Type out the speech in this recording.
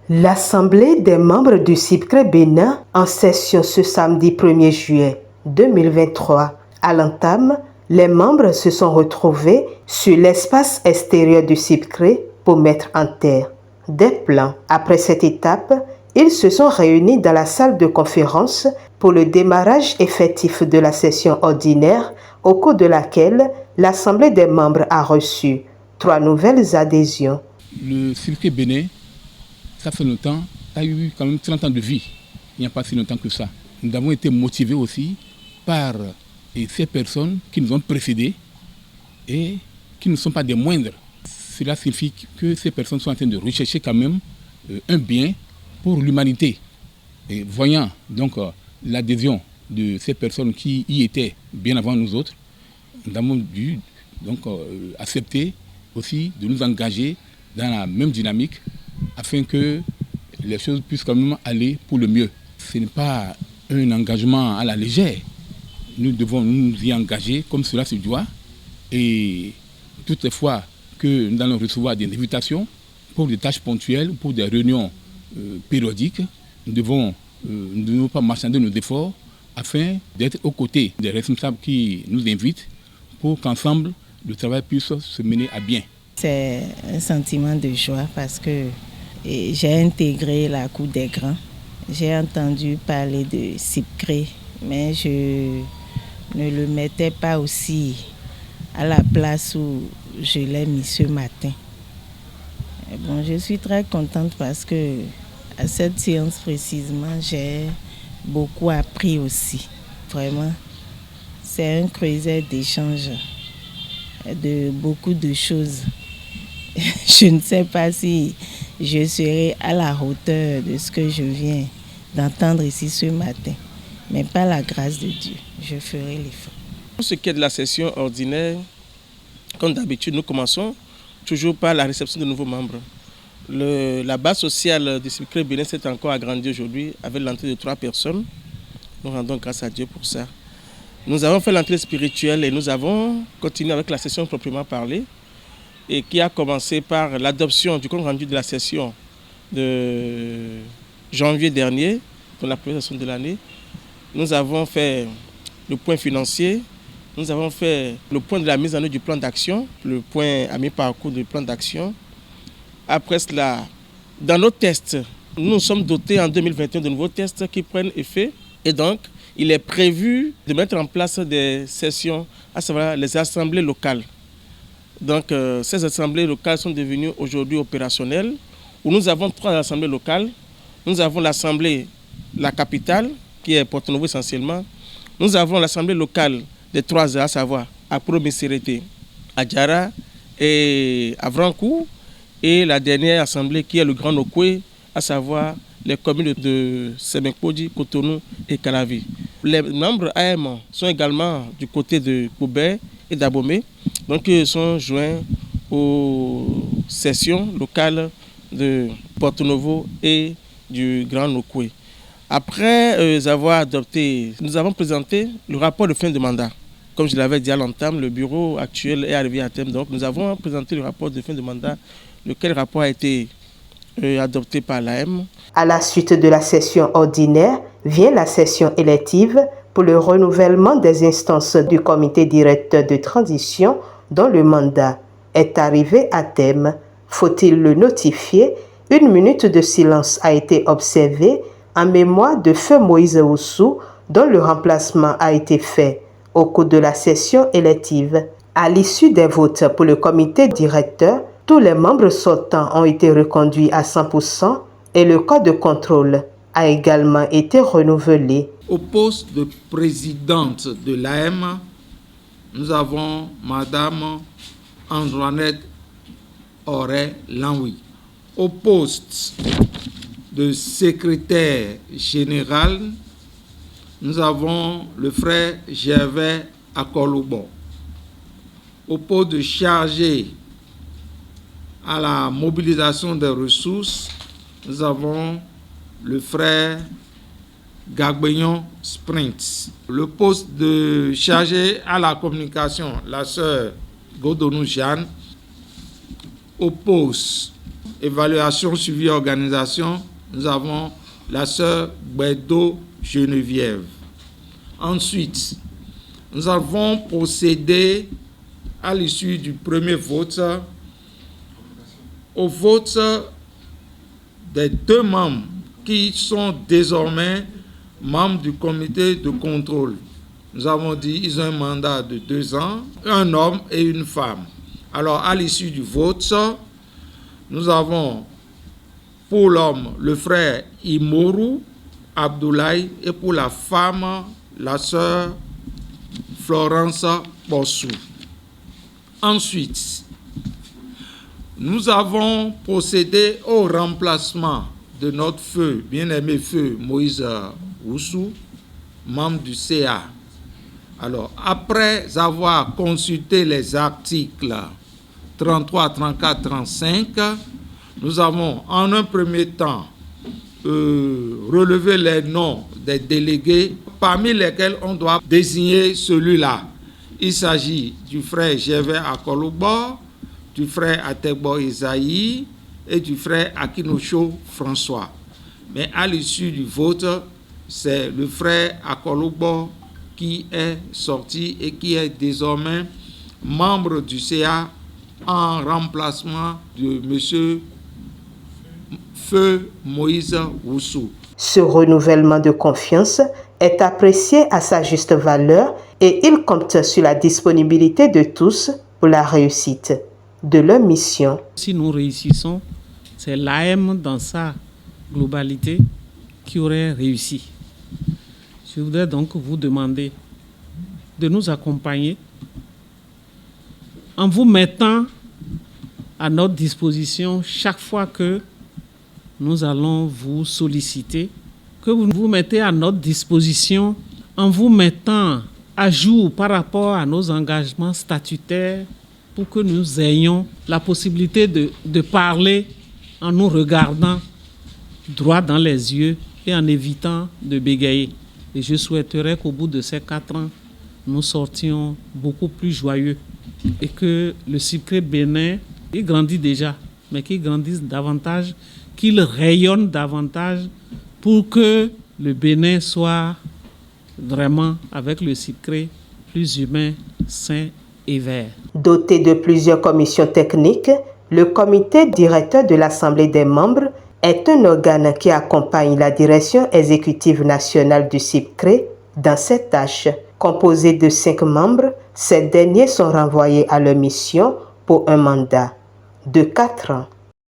L'Assemblée des membres du CIPCRE Bénin en session ce samedi 1er juillet 2023. À l'entame, les membres se sont retrouvés sur l'espace extérieur du CIPCRE pour mettre en terre des plans. Après cette étape, ils se sont réunis dans la salle de conférence pour le démarrage effectif de la session ordinaire au cours de laquelle l'Assemblée des membres a reçu 3 nouvelles adhésions. Le CIPCRE Bénin, ça fait longtemps, a eu quand même 30 ans de vie. Il n'y a pas si longtemps que ça. Nous avons été motivés aussi par ces personnes qui nous ont précédés et qui ne sont pas des moindres. Cela signifie que ces personnes sont en train de rechercher quand même un bien pour l'humanité. Et voyant donc l'adhésion de ces personnes qui y étaient bien avant nous autres, nous avons dû donc accepter aussi de nous engager dans la même dynamique afin que les choses puissent quand même aller pour le mieux. Ce n'est pas un engagement à la légère. Nous devons nous y engager comme cela se doit. Et toutes les fois que nous allons recevoir des invitations pour des tâches ponctuelles, pour des réunions périodiques, nous devons ne pas marchander nos efforts afin d'être aux côtés des responsables qui nous invitent pour qu'ensemble le travail puisse se mener à bien. C'est un sentiment de joie parce que j'ai intégré la Cour des Grands. J'ai entendu parler de CIPCRE, mais je ne le mettais pas aussi à la place où je l'ai mis ce matin. Et bon, je suis très contente parce que à cette séance précisément, j'ai beaucoup appris aussi. Vraiment, c'est un creuset d'échanges de beaucoup de choses. Je ne sais pas si je serai à la hauteur de ce que je viens d'entendre ici ce matin, mais par la grâce de Dieu, je ferai l'effort. Pour ce qui est de la session ordinaire, comme d'habitude, nous commençons toujours par la réception de nouveaux membres. La base sociale du CIPCRE Bénin s'est encore agrandie aujourd'hui avec l'entrée de 3 personnes. Nous rendons grâce à Dieu pour ça. Nous avons fait l'entrée spirituelle et nous avons continué avec la session proprement parlée, et qui a commencé par l'adoption du compte rendu de la session de janvier dernier, pour la première session de l'année. Nous avons fait le point financier, nous avons fait le point de la mise en œuvre du plan d'action, le point à mi-parcours du plan d'action. Après cela, dans nos tests, nous sommes dotés en 2021 de nouveaux tests qui prennent effet, et donc il est prévu de mettre en place des sessions, à savoir les assemblées locales. Donc ces assemblées locales sont devenues aujourd'hui opérationnelles, où nous avons 3 assemblées locales. Nous avons l'assemblée, la capitale, qui est Porto Novo essentiellement. Nous avons l'assemblée locale des 3 à savoir à Pro-Messerete, à Djara et à Vrancourt. Et la dernière assemblée qui est le Grand Nokwe, à savoir les communes de Semekpodi, Cotonou et Calavi. Les membres AM sont également du côté de Koubert et d'Abomey. Donc ils sont joints aux sessions locales de Porto Novo et du Grand Nokwe. Après avoir adopté, nous avons présenté le rapport de fin de mandat. Comme je l'avais dit à l'entame, le bureau actuel est arrivé à terme. Donc nous avons présenté le rapport de fin de mandat, lequel rapport a été adopté par l'AM. À la suite de la session ordinaire, vient la session élective pour le renouvellement des instances du comité directeur de transition dont le mandat est arrivé à terme. Faut-il le notifier? 1 minute de silence a été observée en mémoire de feu Moïse Oussou, dont le remplacement a été fait au cours de la session élective. À l'issue des votes pour le comité directeur, tous les membres sortants ont été reconduits à 100% et le corps de contrôle a également été renouvelé. Au poste de présidente de l'AM, nous avons Madame Antoinette Auré Lanwi. Au poste de secrétaire général, nous avons le frère Gervais Akolobo. Au poste de chargé à la mobilisation des ressources, nous avons le frère Gagbenyon Sprint. Le poste de chargé à la communication, la sœur Godonou Jeanne. Au poste évaluation, suivi, organisation, nous avons la sœur Guaido Geneviève. Ensuite, nous avons procédé à l'issue du premier vote au vote des 2 membres qui sont désormais membres du comité de contrôle. Nous avons dit qu'ils ont un mandat de 2 ans, un homme et une femme. Alors, à l'issue du vote, nous avons pour l'homme le frère Imoru Abdoulaye et pour la femme la sœur Florence Bossou. Ensuite, nous avons procédé au remplacement de notre feu, bien-aimé feu Moïse Oussou, membre du CA. Alors, après avoir consulté les articles 33, 34, 35, nous avons en un premier temps relevé les noms des délégués, parmi lesquels on doit désigner celui-là. Il s'agit du frère Gervais Akolobo, du frère Ategbo Isaïe et du frère Akinocho François. Mais à l'issue du vote, c'est le frère Akolobo qui est sorti et qui est désormais membre du CA en remplacement de M. Feu Moïse Oussou. Ce renouvellement de confiance est apprécié à sa juste valeur et il compte sur la disponibilité de tous pour la réussite de leur mission. Si nous réussissons, c'est l'AM dans sa globalité qui aurait réussi. Je voudrais donc vous demander de nous accompagner en vous mettant à notre disposition chaque fois que nous allons vous solliciter, que vous vous mettez à notre disposition en vous mettant à jour par rapport à nos engagements statutaires pour que nous ayons la possibilité de parler en nous regardant droit dans les yeux et en évitant de bégayer. Et je souhaiterais qu'au bout de ces 4 ans, nous sortions beaucoup plus joyeux et que le CIPCRE Bénin, il grandit déjà, mais qu'il grandisse davantage, qu'il rayonne davantage pour que le Bénin soit vraiment, avec le CIPCRE, plus humain, sain et vert. Doté de plusieurs commissions techniques, le comité directeur de l'Assemblée des membres est un organe qui accompagne la direction exécutive nationale du CIPCRE dans ses tâches. Composé de 5 membres, ces derniers sont renvoyés à leur mission pour un mandat de 4 ans.